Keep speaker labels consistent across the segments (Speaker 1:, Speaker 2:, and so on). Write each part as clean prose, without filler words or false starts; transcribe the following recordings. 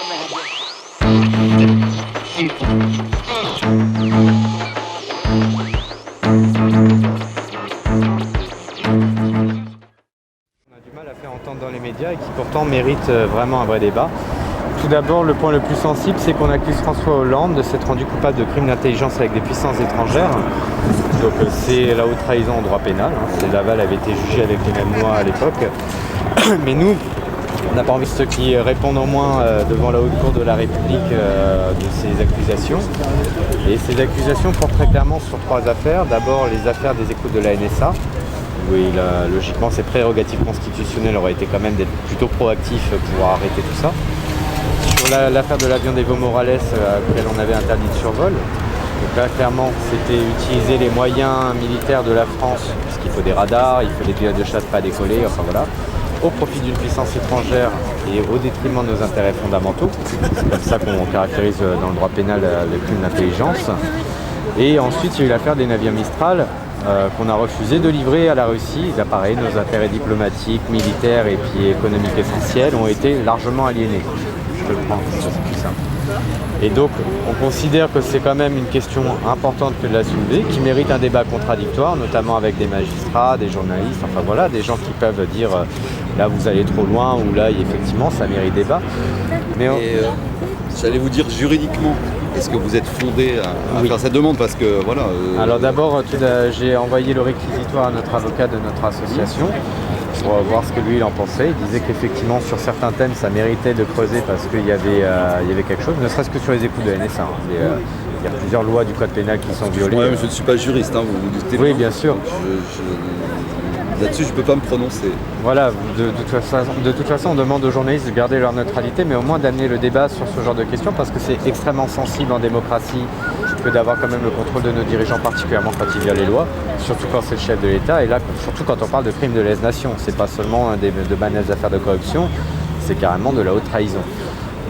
Speaker 1: Du mal à faire entendre dans les médias et qui pourtant mérite vraiment un vrai débat. Tout d'abord, le point le plus sensible, c'est qu'on accuse François Hollande de s'être rendu coupable de crimes d'intelligence avec des puissances étrangères. Donc c'est la haute trahison en droit pénal. Laval avait été jugé avec les mêmes lois à l'époque. Mais nous, on n'a pas envie de ceux qui répondent au moins devant la haute cour de la République de ces accusations. Et ces accusations portent très clairement sur trois affaires. D'abord, les affaires des écoutes de la NSA. Oui, logiquement, ses prérogatives constitutionnelles auraient été quand même d'être plutôt proactifs pour arrêter tout ça. Sur l'affaire de l'avion d'Evo Morales, à laquelle on avait interdit de survol. Donc là, clairement, c'était utiliser les moyens militaires de la France, puisqu'il faut des radars, il faut des pilotes de chasse pas décoller, enfin voilà, au profit d'une puissance étrangère et au détriment de nos intérêts fondamentaux. C'est comme ça qu'on caractérise dans le droit pénal les crimes d'intelligence. Et ensuite, il y a eu l'affaire des navires Mistral, qu'on a refusé de livrer à la Russie. Pareil, nos intérêts diplomatiques, militaires et puis économiques essentiels ont été largement aliénés. Je le prends, c'est plus simple. Et donc, on considère que c'est quand même une question importante que de la soulever, qui mérite un débat contradictoire, notamment avec des magistrats, des journalistes, enfin voilà, des gens qui peuvent dire là vous allez trop loin ou là effectivement ça mérite débat. Mais
Speaker 2: j'allais vous dire juridiquement, est-ce que vous êtes fondé à faire cette demande parce que voilà.
Speaker 1: Alors d'abord, j'ai envoyé le réquisitoire à notre avocat de notre association pour voir ce que lui il en pensait. Il disait qu'effectivement sur certains thèmes ça méritait de creuser parce qu'il y avait quelque chose, ne serait-ce que sur les écoutes de NSA. Il y a plusieurs lois du code pénal qui sont violées.
Speaker 2: Ouais, je ne suis pas juriste, vous vous doutez.
Speaker 1: Oui, bien sûr.
Speaker 2: Là-dessus, je ne peux pas me prononcer.
Speaker 1: Voilà, de toute façon, on demande aux journalistes de garder leur neutralité, mais au moins d'amener le débat sur ce genre de questions, parce que c'est extrêmement sensible en démocratie que d'avoir quand même le contrôle de nos dirigeants, particulièrement quand il y a les lois, surtout quand c'est le chef de l'État, et là, surtout quand on parle de crimes de lèse-nation. C'est pas seulement de banales affaires de corruption, c'est carrément de la haute trahison.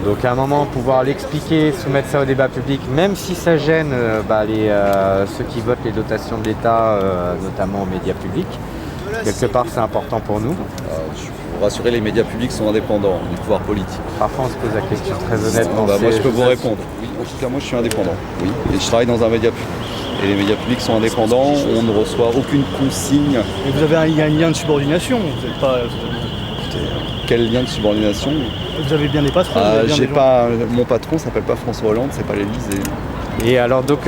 Speaker 1: Donc à un moment, pouvoir l'expliquer, soumettre ça au débat public, même si ça gêne ceux qui votent les dotations de l'État, notamment aux médias publics, quelque part c'est important pour nous.
Speaker 2: Pour rassurer, les médias publics sont indépendants du pouvoir politique.
Speaker 1: Parfois on se pose la question très honnêtement.
Speaker 2: Moi je peux vous répondre. Oui, en tout cas moi je suis indépendant. Oui. Et je travaille dans un média public. Et les médias publics sont indépendants, on ne reçoit aucune consigne.
Speaker 3: Mais vous avez un lien de subordination, vous n'êtes pas.
Speaker 2: Quel lien de subordination?
Speaker 3: Vous avez bien des patrons.
Speaker 2: Mon patron s'appelle pas François Hollande, c'est pas l'Élysée.
Speaker 1: Et alors donc,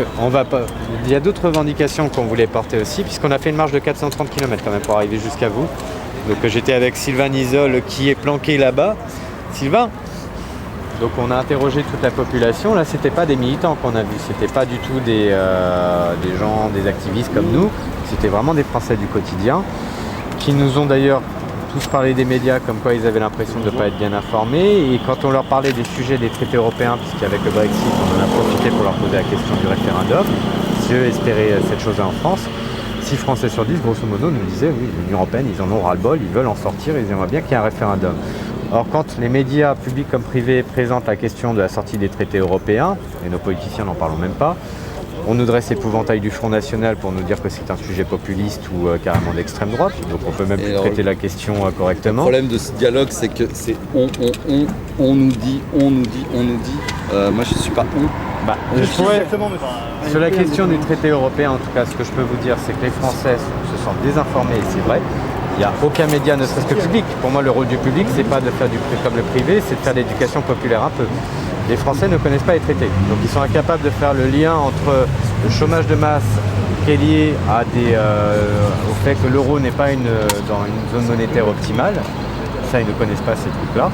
Speaker 1: il y a d'autres revendications qu'on voulait porter aussi, puisqu'on a fait une marche de 430 km quand même pour arriver jusqu'à vous. Donc j'étais avec Sylvain Isole qui est planqué là-bas. Sylvain, donc on a interrogé toute la population. Là, c'était pas des militants qu'on a vus, c'était pas du tout des gens, des activistes comme nous. C'était vraiment des Français du quotidien qui nous ont d'ailleurs tous parlé des médias comme quoi ils avaient l'impression de ne pas être bien informés, et quand on leur parlait des sujets des traités européens, puisqu'avec le Brexit on en a profité pour leur poser la question du référendum, si eux espéraient cette chose-là en France, 6 Français sur 10 grosso modo nous disaient oui, l'Union Européenne ils en ont ras-le-bol, ils veulent en sortir, ils aimeraient bien qu'il y ait un référendum. Or quand les médias publics comme privés présentent la question de la sortie des traités européens, et nos politiciens n'en parlons même pas, on nous dresse l'épouvantail du Front National pour nous dire que c'est un sujet populiste ou carrément d'extrême droite, donc on peut même plus traiter la question correctement.
Speaker 2: Le problème de ce dialogue, c'est que c'est on nous dit. Moi je suis pas
Speaker 1: Sur la question du traité européen, en tout cas, ce que je peux vous dire, c'est que les Français se sentent désinformés, et c'est vrai. Il n'y a aucun média, ne serait-ce que public. Pour moi, le rôle du public, c'est pas de faire du comme le privé, c'est de faire de l'éducation populaire un peu. Les Français ne connaissent pas les traités, donc ils sont incapables de faire le lien entre le chômage de masse qui est lié au fait que l'euro n'est pas dans une zone monétaire optimale. Ça, ils ne connaissent pas ces trucs-là.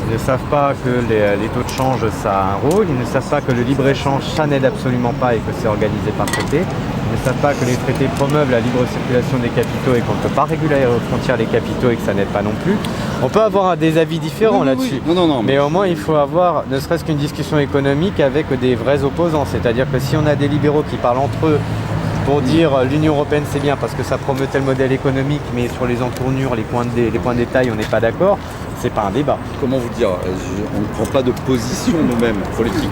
Speaker 1: Ils ne savent pas que les taux de change, ça a un rôle. Ils ne savent pas que le libre-échange, ça n'aide absolument pas et que c'est organisé par traité. Ils ne savent pas que les traités promeuvent la libre circulation des capitaux et qu'on ne peut pas réguler aux frontières des capitaux et que ça n'aide pas non plus. On peut avoir des avis différents là-dessus.
Speaker 2: Non,
Speaker 1: mais au moins, il faut avoir ne serait-ce qu'une discussion économique avec des vrais opposants. C'est-à-dire que si on a des libéraux qui parlent entre eux pour dire l'Union Européenne c'est bien parce que ça promeut tel modèle économique, mais sur les entournures, les points de détail, on n'est pas d'accord, c'est pas un débat.
Speaker 2: Comment vous dire, on ne prend pas de position nous-mêmes politique.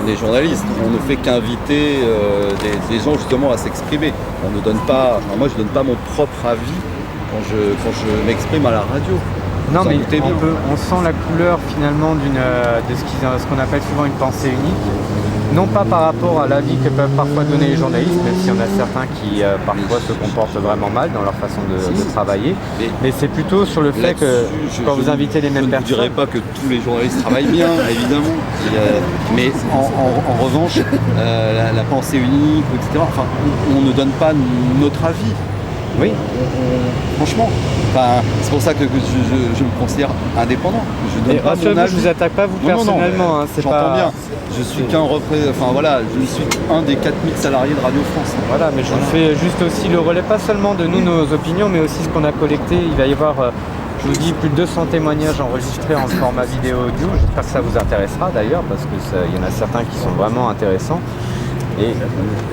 Speaker 2: On est journaliste, on ne fait qu'inviter des gens justement à s'exprimer. On ne donne pas, moi je ne donne pas mon propre avis quand je m'exprime à la radio.
Speaker 1: Non,
Speaker 2: Vous en
Speaker 1: mais
Speaker 2: doutez bien.
Speaker 1: on sent la couleur finalement de ce qu'on appelle souvent une pensée unique. Non pas par rapport à l'avis que peuvent parfois donner les journalistes, même s'il y en a certains qui parfois se comportent vraiment mal dans leur façon de travailler, mais c'est plutôt sur le fait que quand vous invitez les mêmes personnes...
Speaker 2: Je ne dirais pas que tous les journalistes travaillent bien, évidemment, mais en revanche, la pensée unique, etc., enfin, on ne donne pas notre avis.
Speaker 1: Oui.
Speaker 2: Franchement, enfin, c'est pour ça que je me considère indépendant. Je donne pas mon avis.
Speaker 1: Je vous attaque pas vous personnellement. Hein,
Speaker 2: j'entends bien. Je suis je suis un des 4000 salariés de Radio France.
Speaker 1: Voilà, mais je vous fais juste aussi le relais, pas seulement de nous, nos opinions, mais aussi ce qu'on a collecté. Il va y avoir, je vous dis, plus de 200 témoignages enregistrés en format vidéo audio. J'espère que ça vous intéressera d'ailleurs, parce qu'il y en a certains qui sont vraiment intéressants. Et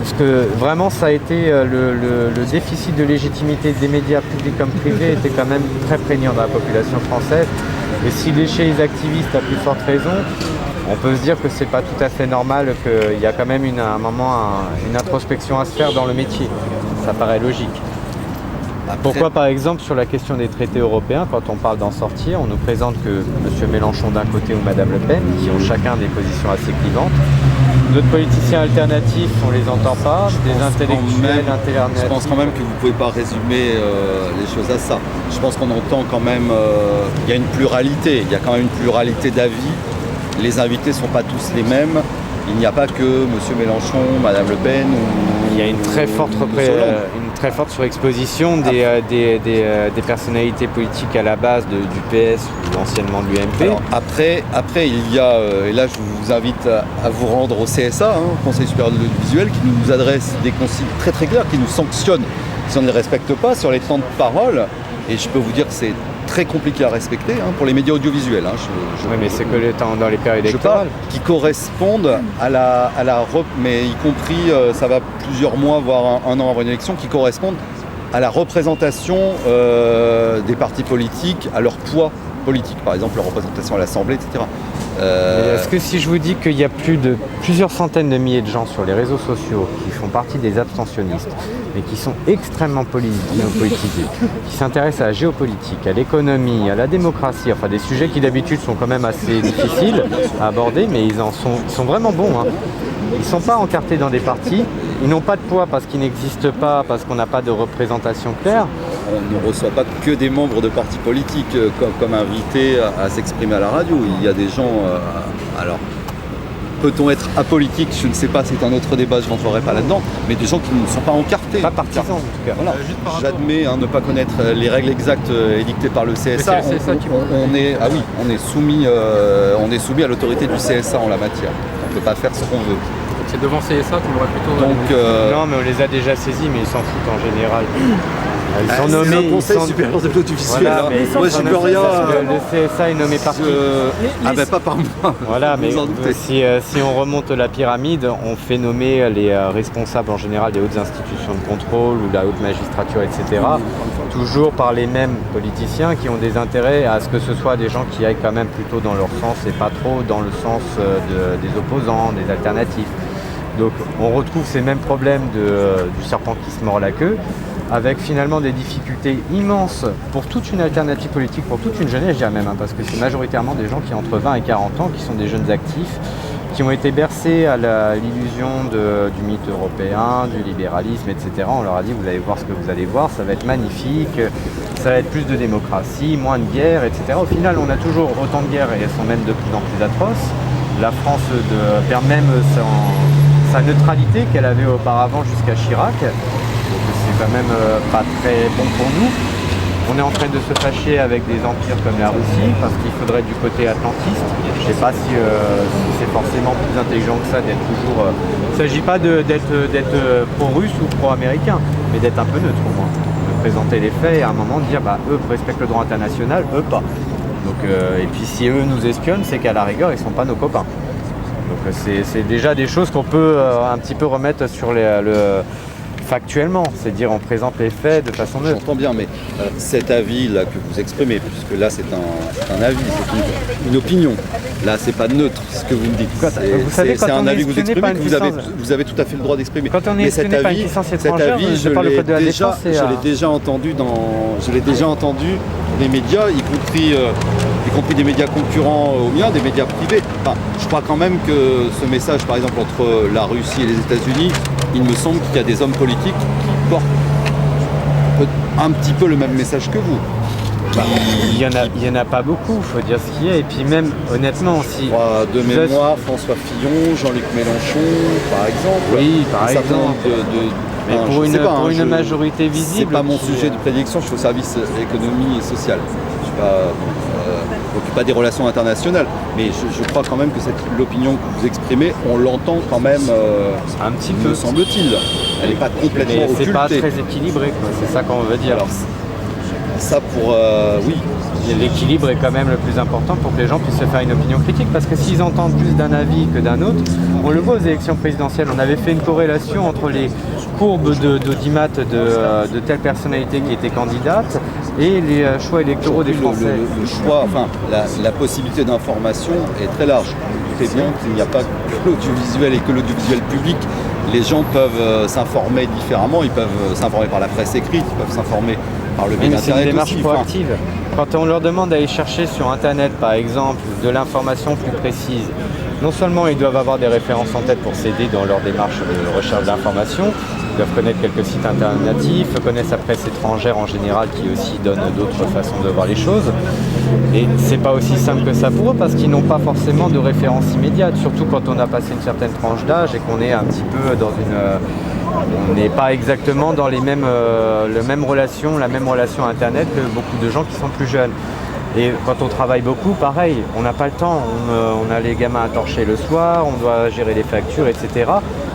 Speaker 1: ce que vraiment ça a été le déficit de légitimité des médias publics comme privés était quand même très prégnant dans la population française. Et si chez les activistes à plus forte raison, on peut se dire que c'est pas tout à fait normal, qu'il y a quand même à un moment une introspection à se faire dans le métier. Ça paraît logique. Pourquoi par exemple sur la question des traités européens, quand on parle d'en sortir, on nous présente que M. Mélenchon d'un côté ou Mme Le Pen, qui ont chacun des positions assez clivantes. D'autres politiciens alternatifs, on les entend pas, des intellectuels alternatifs.
Speaker 2: Je pense quand même que vous ne pouvez pas résumer les choses à ça. Je pense qu'on entend quand même, il y a une pluralité, il y a quand même une pluralité d'avis. Les invités ne sont pas tous les mêmes. Il n'y a pas que M. Mélenchon, Mme Le Pen ou...
Speaker 1: Il y a une très forte surexposition des personnalités politiques à la base du PS ou anciennement de l'UMP.
Speaker 2: Alors, après, il y a, et là je vous invite à vous rendre au CSA, Conseil supérieur de l'audiovisuel, qui nous adresse des consignes très très claires, qui nous sanctionne si on ne les respecte pas sur les temps de parole. Et je peux vous dire que c'est très compliqué à respecter pour les médias audiovisuels.
Speaker 1: Oui, mais c'est que le temps dans les périodes électorales.
Speaker 2: Qui correspondent mais y compris, ça va plusieurs mois, voire un an avant une élection, qui correspondent à la représentation des partis politiques, à leur poids politique, par exemple leur représentation à l'Assemblée, etc.
Speaker 1: Est-ce que si je vous dis qu'il y a plusieurs centaines de milliers de gens sur les réseaux sociaux qui font partie des abstentionnistes, mais qui sont extrêmement politisés, qui s'intéressent à la géopolitique, à l'économie, à la démocratie, enfin des sujets qui d'habitude sont quand même assez difficiles à aborder, mais ils sont vraiment bons. Ils ne sont pas encartés dans des partis, ils n'ont pas de poids parce qu'ils n'existent pas, parce qu'on n'a pas de représentation claire.
Speaker 2: On ne reçoit pas que des membres de partis politiques comme invités à s'exprimer à la radio. Il y a des gens... alors, peut-on être apolitique? Je ne sais pas, c'est un autre débat, je ne rentrerai pas là-dedans. Mais des gens qui ne sont pas encartés.
Speaker 1: Pas partisans en tout cas.
Speaker 2: Voilà. J'admets ne pas connaître les règles exactes édictées par le CSA. On est soumis à l'autorité du CSA en la matière. On ne peut pas faire ce qu'on veut.
Speaker 4: C'est devant CSA qu'on aurait plutôt...
Speaker 1: Non, mais on les a déjà saisis, mais ils s'en foutent en général. Ils sont
Speaker 5: nommés.
Speaker 1: nommés.
Speaker 5: Le Conseil supérieur de l'audiovisuel.
Speaker 1: Voilà, mais
Speaker 5: moi, je peux rien.
Speaker 1: Le CSA est nommé par qui?
Speaker 2: Pas par moi.
Speaker 1: Voilà, mais si on remonte la pyramide, on fait nommer les responsables en général des hautes institutions de contrôle ou de la haute magistrature, etc. Toujours par les mêmes politiciens qui ont des intérêts à ce que ce soit des gens qui aillent quand même plutôt dans leur sens et pas trop dans le sens des opposants, des alternatifs. Donc on retrouve ces mêmes problèmes du serpent qui se mord la queue, avec finalement des difficultés immenses pour toute une alternative politique, pour toute une jeunesse, je dirais même, parce que c'est majoritairement des gens qui ont entre 20 et 40 ans, qui sont des jeunes actifs, qui ont été bercés à l'illusion du mythe européen, du libéralisme, etc. On leur a dit, vous allez voir ce que vous allez voir, ça va être magnifique, ça va être plus de démocratie, moins de guerre, etc. Au final, on a toujours autant de guerres et elles sont même de plus en plus atroces. La France perd même sa neutralité qu'elle avait auparavant jusqu'à Chirac. Donc c'est quand même pas très bon pour nous. On est en train de se fâcher avec des empires comme la Russie parce qu'il faudrait du côté atlantiste. Je ne sais pas si c'est forcément plus intelligent que ça d'être toujours... Il ne s'agit pas d'être pro-russe ou pro-américain, mais d'être un peu neutre au moins. De présenter les faits et à un moment dire eux respectent le droit international, eux pas. Donc, et puis si eux nous espionnent, c'est qu'à la rigueur ils ne sont pas nos copains. Donc c'est déjà des choses qu'on peut un petit peu remettre sur factuellement, c'est dire on présente les faits de façon neutre.
Speaker 2: J'entends bien, mais cet avis là que vous exprimez, puisque là c'est un avis, c'est une opinion, Là, c'est pas neutre ce que vous me dites.
Speaker 1: Vous savez, quand
Speaker 2: C'est
Speaker 1: on
Speaker 2: un
Speaker 1: est
Speaker 2: avis que vous
Speaker 1: espionné par
Speaker 2: exprimez,
Speaker 1: une
Speaker 2: que
Speaker 1: puissance-
Speaker 2: vous avez tout à fait le droit d'exprimer.
Speaker 1: Quand on est
Speaker 2: Mais cet
Speaker 1: espionné par une
Speaker 2: avis,
Speaker 1: puissance
Speaker 2: cet
Speaker 1: étrangère,
Speaker 2: avis,
Speaker 1: je parle au code de la défense, c'est
Speaker 2: je l'ai déjà entendu je l'ai déjà entendu dans les médias, y compris des médias concurrents aux miens, des médias privés. Enfin, je crois quand même que ce message, par exemple, entre la Russie et les États-Unis, il me semble qu'il y a des hommes politiques qui portent un petit peu le même message que vous.
Speaker 1: Il y en a pas beaucoup, faut dire ce qu'il y a. Et puis même, honnêtement, si...
Speaker 2: De mémoire, François Fillon, Jean-Luc Mélenchon, par exemple.
Speaker 1: Oui, par
Speaker 2: Un certain
Speaker 1: exemple.
Speaker 2: nombre
Speaker 1: Mais
Speaker 2: enfin,
Speaker 1: pour
Speaker 2: je sais pas,
Speaker 1: une
Speaker 2: je-
Speaker 1: majorité visible...
Speaker 2: C'est pas mon
Speaker 1: qui-
Speaker 2: sujet de prédilection, je suis au service économie et social. Je suis pas, m'occupe pas des relations internationales, mais je crois quand même que l'opinion que vous exprimez, on l'entend quand même,
Speaker 1: Un petit
Speaker 2: me
Speaker 1: peu.
Speaker 2: semble-t-il. Elle n'est pas complètement
Speaker 1: Mais
Speaker 2: occultée.
Speaker 1: c'est pas très équilibré, quoi. C'est ça qu'on veut dire.
Speaker 2: Alors, ça pour... oui,
Speaker 1: L'équilibre est quand même le plus important pour que les gens puissent se faire une opinion critique, parce que s'ils entendent plus d'un avis que d'un autre, on le voit aux élections présidentielles, on avait fait une corrélation entre les courbes d'audimat de telle personnalité qui était candidate et les choix électoraux des
Speaker 2: aujourd'hui,
Speaker 1: Français.
Speaker 2: le choix, enfin, la possibilité d'information est très large. Vous doutez bien qu'il n'y a pas que l'audiovisuel et que l'audiovisuel public. Les gens peuvent s'informer différemment, ils peuvent s'informer par la presse écrite, ils peuvent s'informer par le biais
Speaker 1: Oui, mais c'est une
Speaker 2: d'Internet
Speaker 1: démarche
Speaker 2: aussi. Enfin,
Speaker 1: proactive. Quand on leur demande d'aller chercher sur Internet, par exemple, de l'information plus précise, non seulement ils doivent avoir des références en tête pour s'aider dans leur démarche de recherche d'information, ils doivent connaître quelques sites alternatifs, connaissent la presse étrangère en général qui aussi donne d'autres façons de voir les choses. Et c'est pas aussi simple que ça pour eux parce qu'ils n'ont pas forcément de référence immédiate, surtout quand on a passé une certaine tranche d'âge et qu'on est un petit peu dans on n'est pas exactement dans la même relation Internet que beaucoup de gens qui sont plus jeunes. Et quand on travaille beaucoup, pareil, on n'a pas le temps. On a les gamins à torcher le soir, on doit gérer les factures, etc.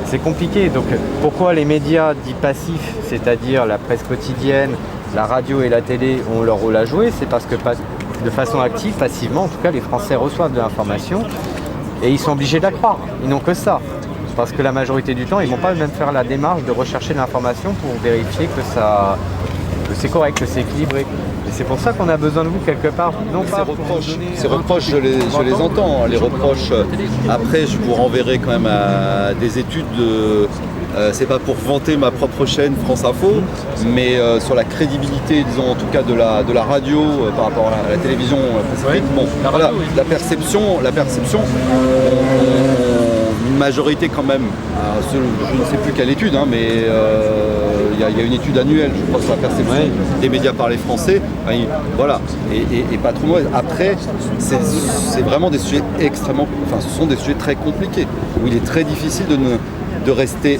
Speaker 1: C'est compliqué. Donc pourquoi les médias dits passifs, c'est-à-dire la presse quotidienne, la radio et la télé, ont leur rôle à jouer? C'est parce que de façon active, passivement, en tout cas, les Français reçoivent de l'information et ils sont obligés de la croire. Ils n'ont que ça. Parce que la majorité du temps, ils ne vont pas même faire la démarche de rechercher l'information pour vérifier que c'est correct, que c'est équilibré. Et c'est pour ça qu'on a besoin de vous quelque part. Non pas pour nous donner
Speaker 2: Ces reproches, je les entends. Les reproches, après, je vous renverrai quand même à des études c'est pas pour vanter ma propre chaîne France Info, mais sur la crédibilité, disons en tout cas de la radio par rapport à la télévision précédente. Bon, voilà, la perception, une majorité quand même, je ne sais plus quelle étude, hein, mais il y a une étude annuelle, je crois, sur la perception des médias par les Français, voilà, et pas trop mauvaise. Après, c'est vraiment des sujets ce sont des sujets très compliqués, où il est très difficile de rester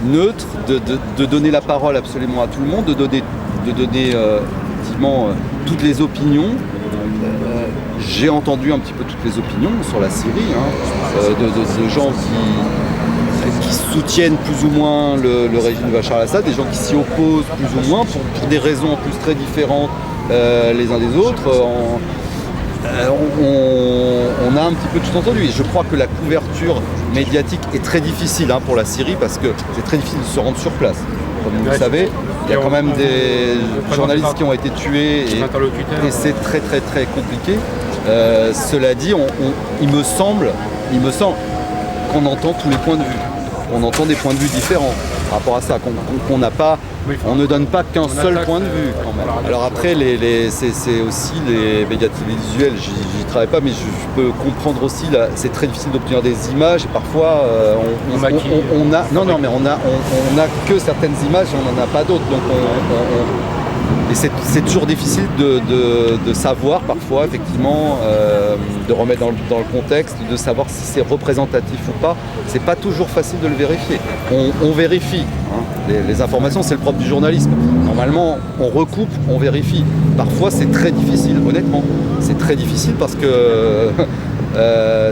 Speaker 2: neutre, de donner la parole absolument à tout le monde, de donner effectivement toutes les opinions. J'ai entendu un petit peu toutes les opinions sur la Syrie, de gens qui soutiennent plus ou moins le régime de Bachar al-Assad, des gens qui s'y opposent plus ou moins pour des raisons en plus très différentes les uns des autres. On a un petit peu tout entendu et je crois que la couverture médiatique est très difficile pour la Syrie parce que c'est très difficile de se rendre sur place. Comme vous le savez, il y a quand même des journalistes qui ont été tués et c'est très très très compliqué. Cela dit, il me semble qu'on entend tous les points de vue. On entend des points de vue différents par rapport à ça, on ne donne pas qu'un seul point de vue quand même. Alors après, c'est aussi les médias télévisuels, j'y travaille pas, mais je peux comprendre aussi, c'est très difficile d'obtenir des images et parfois on a que certaines images et on n'en a pas d'autres. Donc et c'est toujours difficile de savoir parfois, effectivement, de remettre dans le contexte, de savoir si c'est représentatif ou pas. C'est pas toujours facile de le vérifier. On vérifie. Les informations, c'est le propre du journalisme. Normalement, on recoupe, on vérifie. Parfois, c'est très difficile, honnêtement. C'est très difficile parce que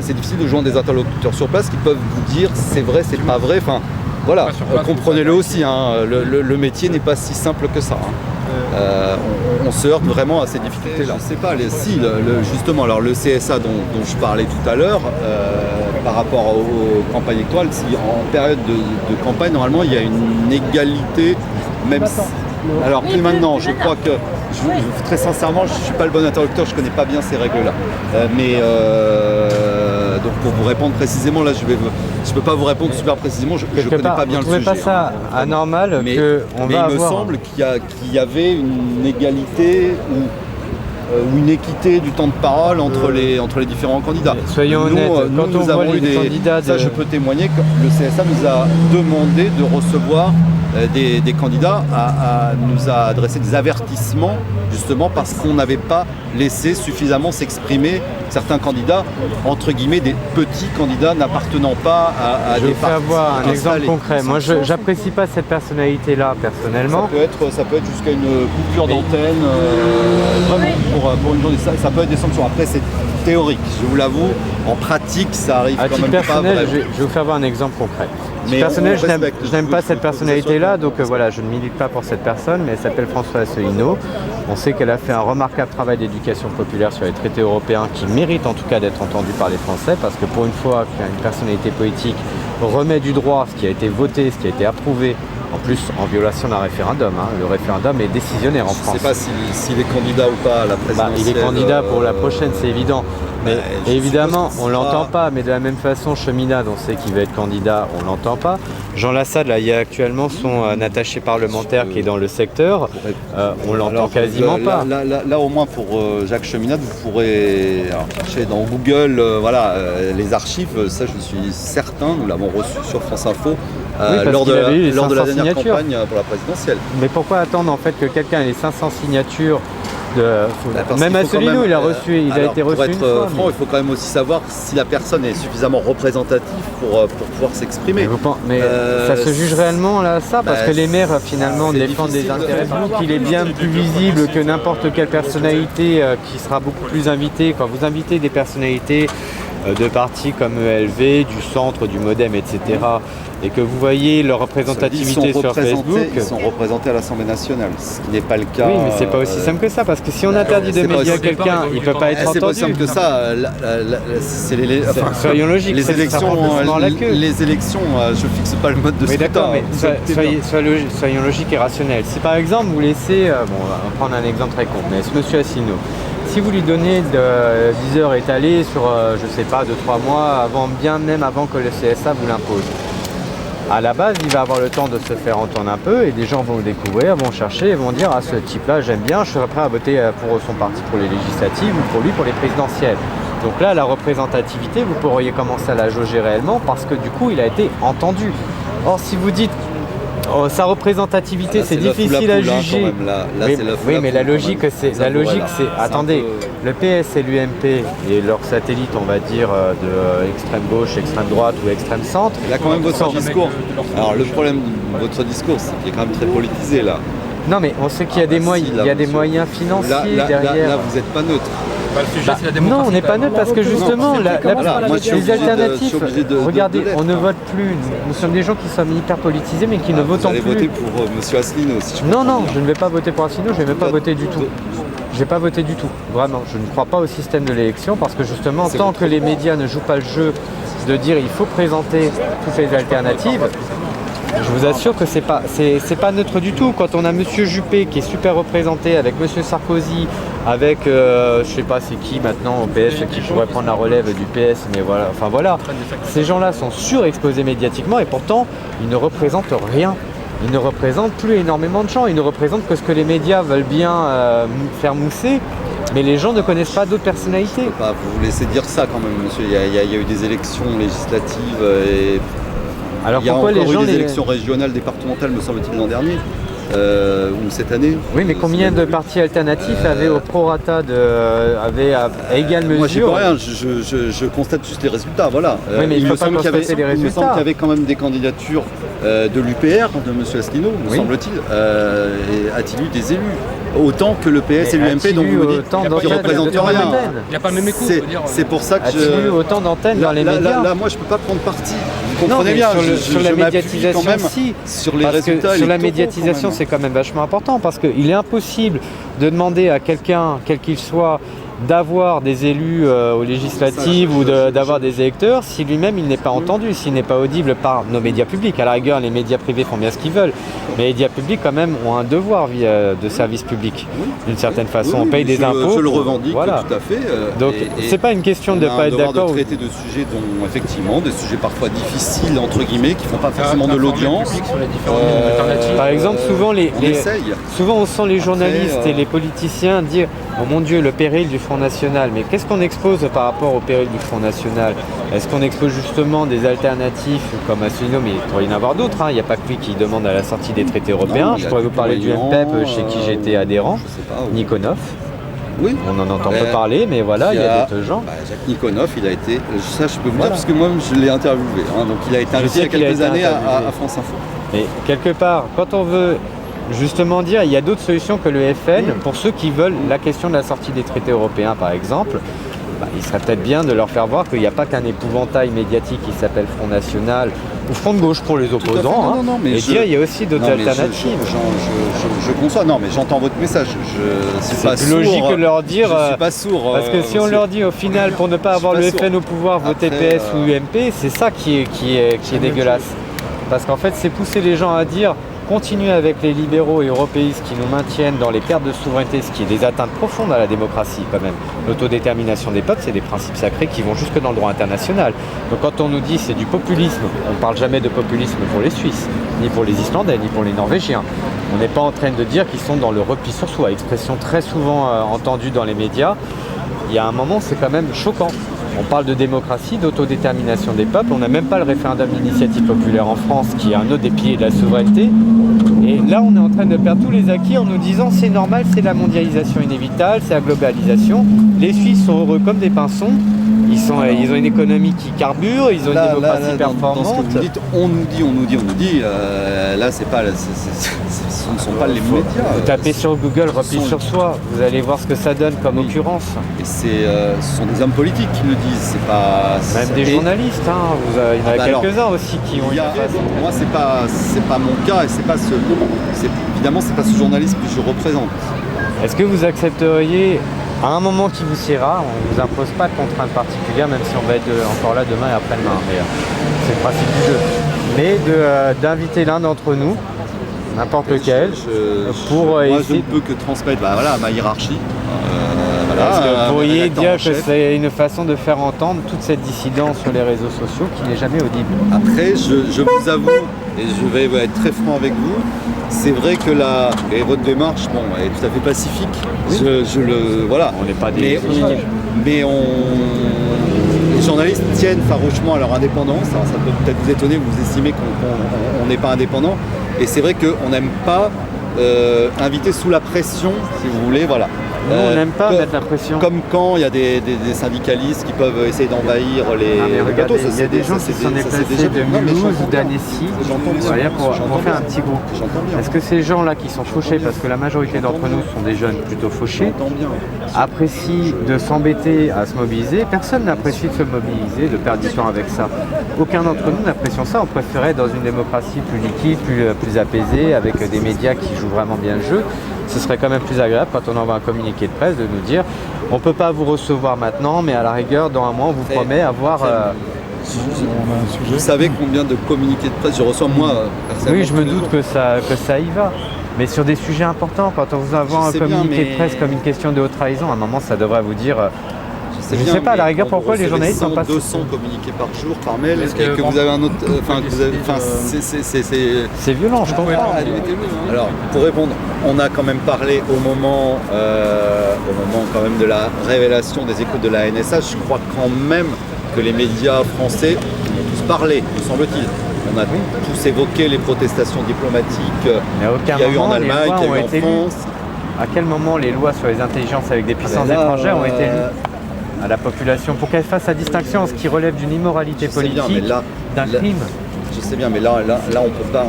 Speaker 2: c'est difficile de joindre des interlocuteurs sur place qui peuvent vous dire c'est vrai, c'est pas vrai. Enfin, voilà, comprenez-le aussi. Le métier n'est pas si simple que ça. On se heurte vraiment à ces difficultés-là. Je ne sais pas, justement, alors le CSA dont je parlais tout à l'heure, par rapport aux campagnes électorales, si en période de campagne, normalement, il y a une égalité, même si... Alors, plus maintenant, je crois que, très sincèrement, je ne suis pas le bon interlocuteur, je ne connais pas bien ces règles-là. Mais Donc pour vous répondre précisément, là je peux pas vous répondre super précisément, je
Speaker 1: Quelque
Speaker 2: connais
Speaker 1: part,
Speaker 2: pas bien
Speaker 1: vous
Speaker 2: le
Speaker 1: trouvez
Speaker 2: sujet.
Speaker 1: pas ça anormal
Speaker 2: Mais
Speaker 1: qu'on va
Speaker 2: il me
Speaker 1: avoir...
Speaker 2: semble qu'il y avait une égalité ou une équité du temps de parole entre les différents candidats.
Speaker 1: Soyons honnêtes, quand on voit
Speaker 2: avons
Speaker 1: les
Speaker 2: eu
Speaker 1: candidats
Speaker 2: Ça,
Speaker 1: de-
Speaker 2: je peux témoigner que le CSA nous a demandé de recevoir des candidats, nous a adressé des avertissements, justement parce qu'on n'avait pas laissé suffisamment s'exprimer certains candidats, entre guillemets, des petits candidats n'appartenant pas à
Speaker 1: Je
Speaker 2: des
Speaker 1: vais vous faire
Speaker 2: partis
Speaker 1: voir un exemple
Speaker 2: installés.
Speaker 1: concret. Moi, j'apprécie pas cette personnalité-là, personnellement.
Speaker 2: Ça peut être jusqu'à une coupure d'antenne, vraiment, pour une journée. Ça peut être des sanctions. Après, c'est théorique, je vous l'avoue. En pratique, ça arrive
Speaker 1: À
Speaker 2: quand
Speaker 1: titre
Speaker 2: même pas
Speaker 1: personnel,
Speaker 2: vraiment.
Speaker 1: je vais vous faire voir un exemple concret.
Speaker 2: Mais
Speaker 1: Mais personnel,
Speaker 2: on
Speaker 1: je n'aime
Speaker 2: respecte.
Speaker 1: je n'aime pas
Speaker 2: Je
Speaker 1: cette
Speaker 2: veux
Speaker 1: personnalité-là,
Speaker 2: que
Speaker 1: donc
Speaker 2: ça soit
Speaker 1: voilà, je ne milite pas pour cette personne, mais elle s'appelle Françoise Asselineau. On sait qu'elle a fait un remarquable travail d'éducation populaire sur les traités européens qui mérite en tout cas d'être entendu par les Français, parce que pour une fois qu'une personnalité politique remet du droit ce qui a été voté, ce qui a été approuvé, en plus en violation d'un référendum. Le référendum est décisionnaire en
Speaker 2: Je ne
Speaker 1: France.
Speaker 2: sais pas s'il est candidat ou pas à la présidentielle.
Speaker 1: Il est candidat pour la prochaine, c'est évident. Mais
Speaker 2: je
Speaker 1: évidemment,
Speaker 2: suppose
Speaker 1: on
Speaker 2: qu'il
Speaker 1: l'entend
Speaker 2: sera-
Speaker 1: pas. Mais de la même façon, Cheminade, on sait qu'il va être candidat, on l'entend pas. Jean Lassalle, là, il y a actuellement son attaché parlementaire qui est dans le secteur. On l'entend
Speaker 2: Alors,
Speaker 1: quasiment pas.
Speaker 2: Là, au moins, pour Jacques Cheminade, vous pourrez chercher dans Google les archives. Ça, je suis certain, nous l'avons reçu sur France Info
Speaker 1: parce
Speaker 2: lors de
Speaker 1: qu'il avait eu les
Speaker 2: lors de la
Speaker 1: 500
Speaker 2: dernière
Speaker 1: signatures.
Speaker 2: campagne pour la présidentielle.
Speaker 1: Mais pourquoi attendre en fait que quelqu'un ait les 500 signatures
Speaker 2: Parce
Speaker 1: Même
Speaker 2: qu'il faut quand
Speaker 1: Asselineau,
Speaker 2: même,
Speaker 1: il a été
Speaker 2: pour
Speaker 1: reçu
Speaker 2: être
Speaker 1: une fois.
Speaker 2: franc, il faut quand même aussi savoir si la personne est suffisamment représentative pour pouvoir s'exprimer.
Speaker 1: Mais ça se juge réellement là ça parce que les maires finalement
Speaker 2: c'est
Speaker 1: défendent des
Speaker 2: difficile de
Speaker 1: intérêts
Speaker 2: faire.
Speaker 1: publics. Il est bien plus visible que n'importe quelle personnalité qui sera beaucoup plus invitée. Quand vous invitez des personnalités de partis comme ELV, du centre, du Modem, etc. et que vous voyez leur représentativité sur Facebook.
Speaker 2: Ils sont représentés à l'Assemblée nationale, ce qui n'est pas le cas.
Speaker 1: Oui, mais c'est pas aussi simple que ça parce que si on interdit de
Speaker 2: c'est pas
Speaker 1: médias à
Speaker 2: aussi-
Speaker 1: quelqu'un, il peut pas être
Speaker 2: C'est pas aussi
Speaker 1: entendu.
Speaker 2: simple que ça.
Speaker 1: Soyons logiques,
Speaker 2: Les
Speaker 1: ça
Speaker 2: élections,
Speaker 1: prend doucement la queue.
Speaker 2: les élections, je fixe pas le mode de
Speaker 1: Oui,
Speaker 2: scrutin.
Speaker 1: d'accord, mais
Speaker 2: Vous êtes bien.
Speaker 1: soyons logiques et rationnels. Si par exemple vous laissez, on va prendre un exemple très con, mais ce monsieur Asselineau, si vous lui donnez 10 heures étalées sur, je sais pas, 2-3 mois, bien même avant que le CSA vous l'impose, à la base, il va avoir le temps de se faire entendre un peu et des gens vont le découvrir, vont chercher et vont dire ah ce type-là j'aime bien, je serais prêt à voter pour son parti pour les législatives ou pour lui pour les présidentielles. Donc là, la représentativité, vous pourriez commencer à la jauger réellement parce que du coup, il a été entendu. Or, si vous dites sa représentativité,
Speaker 2: Là,
Speaker 1: c'est
Speaker 2: l'œuf ou la
Speaker 1: difficile à
Speaker 2: poule, hein,
Speaker 1: juger.
Speaker 2: quand même. Là,
Speaker 1: Oui,
Speaker 2: c'est l'œuf ou
Speaker 1: oui,
Speaker 2: la
Speaker 1: mais
Speaker 2: poule,
Speaker 1: la
Speaker 2: quand
Speaker 1: logique,
Speaker 2: même.
Speaker 1: c'est
Speaker 2: Ça
Speaker 1: la
Speaker 2: vaut,
Speaker 1: logique,
Speaker 2: là.
Speaker 1: c'est
Speaker 2: C'est un
Speaker 1: attendez,
Speaker 2: peu-
Speaker 1: le PS et l'UMP et leur satellite, on va dire de extrême gauche, extrême droite ou extrême centre.
Speaker 2: Il y a quand même votre
Speaker 1: sont-
Speaker 2: discours. Alors le problème de votre discours, c'est qu'il est quand même très politisé là.
Speaker 1: Non, mais on sait qu'il y a des moyens,
Speaker 2: si, là,
Speaker 1: il y a des
Speaker 2: monsieur.
Speaker 1: moyens financiers derrière.
Speaker 2: Là, vous n'êtes pas neutre.
Speaker 4: Bah, le sujet, c'est la
Speaker 1: Non,
Speaker 4: démocratie.
Speaker 1: on n'est pas neutre parce que justement,
Speaker 2: Moi, je suis
Speaker 1: les
Speaker 2: obligé de-
Speaker 1: alternatives,
Speaker 2: je suis obligé de
Speaker 1: regardez,
Speaker 2: l'être.
Speaker 1: on ne vote plus. Nous sommes des gens qui sommes hyper politisés mais qui ne
Speaker 2: Vous
Speaker 1: votons
Speaker 2: allez
Speaker 1: plus.
Speaker 2: voter pour Monsieur Asselineau si je
Speaker 1: Non,
Speaker 2: comprends
Speaker 1: non,
Speaker 2: bien.
Speaker 1: je ne vais pas voter pour Asselineau, je ne vais même pas voter du tout. Je vais pas voter du tout, vraiment. Je ne crois pas au système de l'élection parce que justement,
Speaker 2: C'est
Speaker 1: tant
Speaker 2: votre
Speaker 1: que les médias ne jouent pas le jeu de dire il faut présenter toutes les alternatives, je vous assure que c'est pas neutre du tout. Quand on a Monsieur Juppé qui est super représenté avec Monsieur Sarkozy, avec je sais pas c'est qui maintenant au PS qui pourrait prendre la relève du PS, mais voilà, enfin voilà, ces gens-là sont surexposés médiatiquement et pourtant ils ne représentent rien. Ils ne représentent plus énormément de gens, ils ne représentent que ce que les médias veulent bien faire mousser, mais les gens ne connaissent pas d'autres personnalités.
Speaker 2: Bah, vous laissez dire ça quand même, monsieur. Il y a eu des élections législatives et
Speaker 1: Alors
Speaker 2: il y a
Speaker 1: pourquoi
Speaker 2: encore
Speaker 1: les gens
Speaker 2: eu des élections régionales, départementales, me semble-t-il, l'an dernier ou cette année.
Speaker 1: Oui, mais combien de partis alternatifs avaient au prorata avaient à égale mesure
Speaker 2: Moi, j'y peux rien. Je constate juste les résultats. Voilà.
Speaker 1: Oui, mais il faut
Speaker 2: me
Speaker 1: pas
Speaker 2: semble qu'il y avait-
Speaker 1: constater les
Speaker 2: il me semble
Speaker 1: résultats.
Speaker 2: qu'il y avait quand même des candidatures de l'UPR, de M. Asselineau, me
Speaker 1: Oui.
Speaker 2: semble-t-il. Et a-t-il eu des élus autant que le PS et l'UMP, dont vous me dites
Speaker 1: autant
Speaker 2: qu'ils
Speaker 1: d'antennes
Speaker 2: représentent
Speaker 1: dans les
Speaker 2: rien.
Speaker 1: antennes.
Speaker 4: Il n'y a pas le même écho.
Speaker 2: C'est pour ça que
Speaker 1: A-t-il eu autant d'antennes dans les médias
Speaker 2: Là, moi, je peux pas prendre parti. Vous
Speaker 1: Non,
Speaker 2: comprenez
Speaker 1: mais
Speaker 2: bien.
Speaker 1: sur la
Speaker 2: m'appuie
Speaker 1: médiatisation,
Speaker 2: quand même
Speaker 1: si.
Speaker 2: sur les
Speaker 1: Parce que
Speaker 2: résultats.
Speaker 1: sur la
Speaker 2: électoraux,
Speaker 1: médiatisation,
Speaker 2: quand même.
Speaker 1: c'est quand même vachement important parce qu'il est impossible de demander à quelqu'un, quel qu'il soit, d'avoir des élus aux législatives ou d'avoir des électeurs si lui-même il n'est pas entendu, s'il n'est pas audible par nos médias publics. À la rigueur, les médias privés font bien ce qu'ils veulent, mais les médias publics quand même ont un devoir de service public, d'une certaine façon. On paye des impôts.
Speaker 2: Je le revendique
Speaker 1: voilà.
Speaker 2: tout à fait.
Speaker 1: Donc c'est pas une question de ne pas être d'accord.
Speaker 2: De traiter de sujets dont effectivement des sujets parfois difficiles entre guillemets qui font pas forcément de l'audience.
Speaker 1: Par exemple, souvent on sent les journalistes et les politiciens dire oh mon Dieu, le péril du Front National. Mais qu'est-ce qu'on expose par rapport au péril du Front National? Est-ce qu'on expose justement des alternatives comme Asselineau? Mais il pourrait y en avoir d'autres. Il n'y a pas que lui qui demande à la sortie des traités européens. Je pourrais vous parler du MPEP chez qui j'étais adhérent, Nikonov.
Speaker 2: Oui.
Speaker 1: On en entend peu parler, mais voilà, il y a d'autres gens.
Speaker 2: Jacques Nikonov, il a été, ça je peux vous dire, parce que moi je l'ai interviewé. Donc il a été invité il y a quelques années à France Info.
Speaker 1: Mais quelque part, quand on veut justement dire il y a d'autres solutions que le FN, pour ceux qui veulent la question de la sortie des traités européens par exemple, il serait peut-être bien de leur faire voir qu'il n'y a pas qu'un épouvantail médiatique qui s'appelle Front National ou Front de gauche pour les opposants, mais dire il y a aussi d'autres alternatives.
Speaker 2: Je conçois, non mais j'entends votre message.
Speaker 1: C'est plus logique que de leur dire,
Speaker 2: je suis pas sourd.
Speaker 1: Parce que si on leur dit au final pour ne pas avoir le FN au pouvoir, votez PS ou UMP, c'est ça qui est dégueulasse. Parce qu'en fait c'est pousser les gens à dire continuer avec les libéraux et européistes qui nous maintiennent dans les pertes de souveraineté, ce qui est des atteintes profondes à la démocratie quand même. L'autodétermination des peuples, c'est des principes sacrés qui vont jusque dans le droit international. Donc quand on nous dit c'est du populisme, on ne parle jamais de populisme pour les Suisses, ni pour les Islandais, ni pour les Norvégiens. On n'est pas en train de dire qu'ils sont dans le repli sur soi, expression très souvent entendue dans les médias. Il y a un moment, c'est quand même choquant. On parle de démocratie, d'autodétermination des peuples. On n'a même pas le référendum d'initiative populaire en France, qui est un autre des piliers de la souveraineté. Et là, on est en train de perdre tous les acquis en nous disant c'est normal, c'est la mondialisation inévitable, c'est la globalisation. Les Suisses sont heureux comme des pinsons. Ils ont une économie qui carbure, ils ont une démocratie performante.
Speaker 2: Dans ce que vous dites, on nous dit. Là, c'est pas, ce ne sont pas les médias.
Speaker 1: Vous tapez sur Google, repli sur soi, vous allez voir ce que ça donne comme occurrence.
Speaker 2: Et ce sont des hommes politiques qui le disent, c'est pas.
Speaker 1: Même des journalistes, il y en a quelques-uns aussi qui ont.
Speaker 2: Moi, c'est pas mon cas et évidemment, c'est pas ce journaliste que je représente.
Speaker 1: Est-ce que vous accepteriez à un moment qui vous siera, on ne vous impose pas de contraintes particulières, même si on va être encore là demain et après-demain, c'est le principe du jeu. Mais d'inviter l'un d'entre nous, n'importe lequel, pour
Speaker 2: moi,
Speaker 1: essayer...
Speaker 2: je ne peux que transmettre ma hiérarchie.
Speaker 1: Est-ce que vous pourriez dire que c'est une façon de faire entendre toute cette dissidence sur les réseaux sociaux qui n'est jamais audible?
Speaker 2: Après, je vous avoue, et je vais être très franc avec vous, c'est vrai que votre démarche est tout à fait pacifique.
Speaker 1: Oui.
Speaker 2: Voilà.
Speaker 1: On n'est pas des...
Speaker 2: Mais les journalistes tiennent farouchement à leur indépendance. Alors, ça peut peut-être vous étonner, vous estimez qu'on n'est pas indépendant. Et c'est vrai qu'on n'aime pas inviter sous la pression, si vous voulez, voilà.
Speaker 1: Nous, on n'aime pas mettre la pression.
Speaker 2: Comme quand il y a des syndicalistes qui peuvent essayer d'envahir les
Speaker 1: regardez,
Speaker 2: bateaux.
Speaker 1: Il y a des gens qui sont déplacés de Mulhouse ou d'Annecy pour faire un petit groupe. Est-ce que ces gens-là qui sont fauchés, parce que la majorité d'entre nous sont des jeunes plutôt fauchés, apprécient de s'embêter à se mobiliser? Personne n'apprécie de se mobiliser, de perdre du temps avec ça. Aucun d'entre nous n'apprécie ça. On préférait dans une démocratie plus liquide, plus apaisée, avec des médias qui jouent vraiment bien le jeu. Ce serait quand même plus agréable quand on envoie un communiqué de presse de nous dire on ne peut pas vous recevoir maintenant, mais à la rigueur, dans un mois, on vous promet avoir...
Speaker 2: Vous savez combien de communiqués de presse je reçois moi personnellement?
Speaker 1: Oui, je me doute que ça y va. Mais sur des sujets importants, quand on vous envoie un communiqué de presse comme une question de haute trahison, à un moment, ça devrait vous dire... Je ne sais pas, à la rigueur, pourquoi les journalistes n'ont pas...
Speaker 2: 200 communiqués par jour, par mail, est-ce que vous avez un autre...
Speaker 1: c'est violent, je comprends.
Speaker 2: Alors, pour répondre, on a quand même parlé au moment quand même de la révélation des écoutes de la NSA. Je crois quand même que les médias français ont tous parlé, me semble-t-il. On a tous évoqué les protestations diplomatiques qu'il y a eu en Allemagne, qu'il y a eu en France.
Speaker 1: À quel moment les lois sur les intelligences avec des puissances étrangères ont été lues à la population pour qu'elle fasse la distinction en ce qui relève d'une immoralité politique, d'un crime?
Speaker 2: Je sais bien, mais là on peut pas...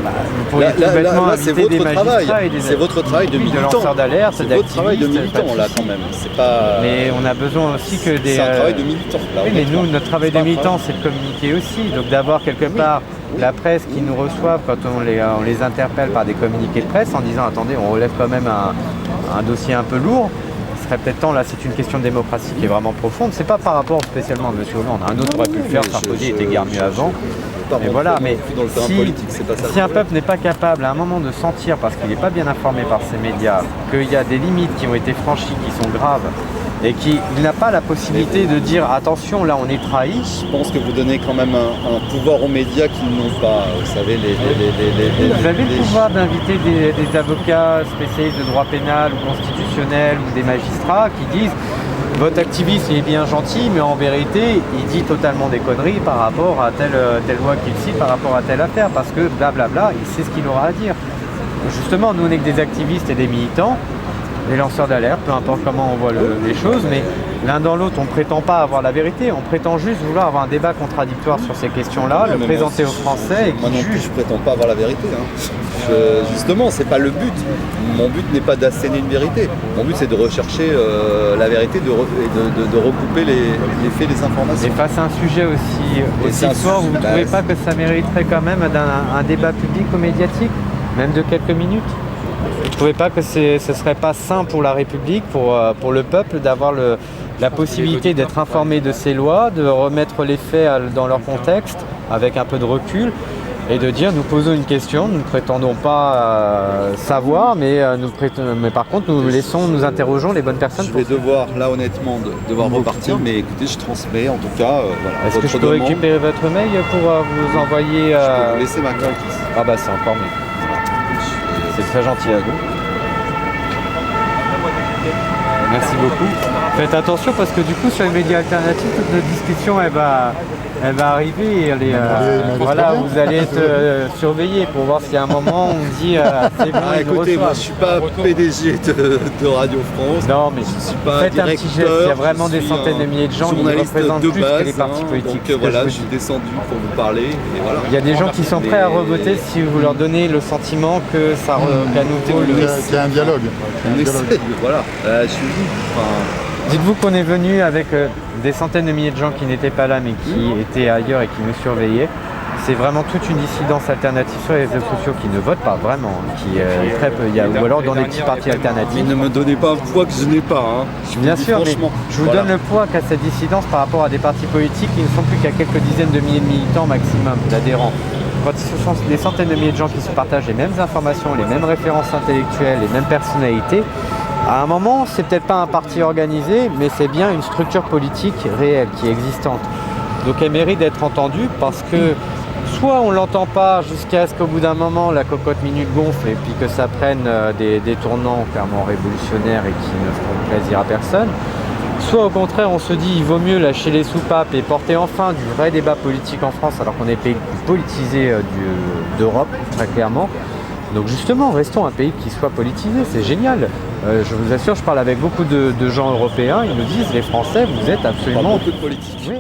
Speaker 1: vous pourriez tout bêtement inviter des magistrats et des...
Speaker 2: C'est votre travail de militant.
Speaker 1: De lanceurs d'alerte,
Speaker 2: c'est votre travail de militant là quand même. C'est pas...
Speaker 1: Mais on a besoin aussi que des...
Speaker 2: C'est un travail de militant. Là,
Speaker 1: oui, mais nous, notre travail de militant, c'est de communiquer aussi. Donc d'avoir quelque part la presse qui nous reçoive quand on les interpelle par des communiqués de presse en disant attendez, on relève quand même un dossier un peu lourd. serait peut-être temps, là c'est une question de démocratie qui est vraiment profonde, c'est pas par rapport spécialement à M. Hollande, un autre aurait pu le faire, Sarkozy était guère mieux avant. Mais voilà, mais
Speaker 2: dans le terrain politique, c'est pas ça.
Speaker 1: si un peuple n'est pas capable à un moment de sentir, parce qu'il n'est pas bien informé par ses médias, qu'il y a des limites qui ont été franchies, qui sont graves, et qu'il n'a pas la possibilité de dire attention, là on est trahi.
Speaker 2: Je pense que vous donnez quand même un pouvoir aux médias qu'ils n'ont pas. Vous savez,
Speaker 1: Vous avez le pouvoir d'inviter des avocats spécialistes de droit pénal ou constitutionnel ou des magistrats qui disent votre activiste est bien gentil, mais en vérité, il dit totalement des conneries par rapport à telle loi qu'il cite, par rapport à telle affaire, parce que blablabla, il sait ce qu'il aura à dire. Justement, nous on n'est que des activistes et des militants, des lanceurs d'alerte, peu importe comment on voit les choses, mais l'un dans l'autre, on ne prétend pas avoir la vérité, on prétend juste vouloir avoir un débat contradictoire sur ces questions-là, le présenter aux Français et
Speaker 2: moi
Speaker 1: qu'ils
Speaker 2: non plus,
Speaker 1: jugent.
Speaker 2: je prétends pas avoir la vérité. Justement, c'est pas le but. Mon but n'est pas d'asséner une vérité. Mon but, c'est de rechercher la vérité et de recouper les faits, les informations.
Speaker 1: Et face à un sujet aussi fort, vous ne trouvez pas que ça mériterait quand même un débat public ou médiatique, même de quelques minutes? Vous ne trouvez pas que ce serait pas sain pour la République, pour le peuple, d'avoir la possibilité d'être informé de ces lois, de remettre les faits dans leur contexte, avec un peu de recul, et de dire nous posons une question, nous ne prétendons pas savoir, mais par contre nous interrogeons les bonnes personnes.
Speaker 2: Je vais devoir, là honnêtement, devoir repartir, mais écoutez, je transmets en tout cas. Voilà,
Speaker 1: est-ce que je peux récupérer votre mail pour vous envoyer...
Speaker 2: Je peux vous laisser ma carte ici.
Speaker 1: Ah bah c'est encore mieux. C'est très gentil à vous. Merci beaucoup. Faites attention parce que du coup sur les médias alternatifs, toute notre discussion elle va arriver et voilà, vous allez être surveillé pour voir s'il y a un moment où on dit c'est bon,
Speaker 2: écoutez, moi je suis pas PDG de Radio France.
Speaker 1: Non mais
Speaker 2: je suis pas
Speaker 1: faites un petit geste, il y a vraiment
Speaker 2: je
Speaker 1: des
Speaker 2: suis
Speaker 1: centaines de milliers de gens qui représentent plus que les partis politiques.
Speaker 2: Donc voilà, je suis descendu pour vous parler et voilà.
Speaker 1: Il y a des gens qui sont prêts à revoter si vous leur donnez le sentiment que ça qu'à nouveau
Speaker 5: qu'il y a un dialogue.
Speaker 2: Voilà, je suis
Speaker 1: dites-vous qu'on est venu avec des centaines de milliers de gens qui n'étaient pas là mais qui étaient ailleurs et qui nous surveillaient. C'est vraiment toute une dissidence alternative sur les réseaux sociaux qui ne votent pas vraiment, qui est très peu, ou alors dans des petits partis alternatifs.
Speaker 2: Ne me donnez pas un poids que je n'ai pas.
Speaker 1: Bien sûr, mais je vous donne le poids qu'a cette dissidence par rapport à des partis politiques qui ne sont plus qu'à quelques dizaines de milliers de militants maximum, d'adhérents. Quand ce sont des centaines de milliers de gens qui se partagent les mêmes informations, les mêmes références intellectuelles, les mêmes personnalités, à un moment, c'est peut-être pas un parti organisé, mais c'est bien une structure politique réelle, qui est existante. Donc elle mérite d'être entendue parce que soit on l'entend pas jusqu'à ce qu'au bout d'un moment la cocotte minute gonfle et puis que ça prenne des tournants clairement révolutionnaires et qui ne feront plaisir à personne, soit au contraire on se dit il vaut mieux lâcher les soupapes et porter enfin du vrai débat politique en France alors qu'on est le pays le plus politisé d'Europe, très clairement. Donc justement, restons un pays qui soit politisé, c'est génial. Je vous assure, je parle avec beaucoup de gens européens, ils nous disent, les Français, vous êtes absolument...
Speaker 2: beaucoup de politique.
Speaker 1: Oui.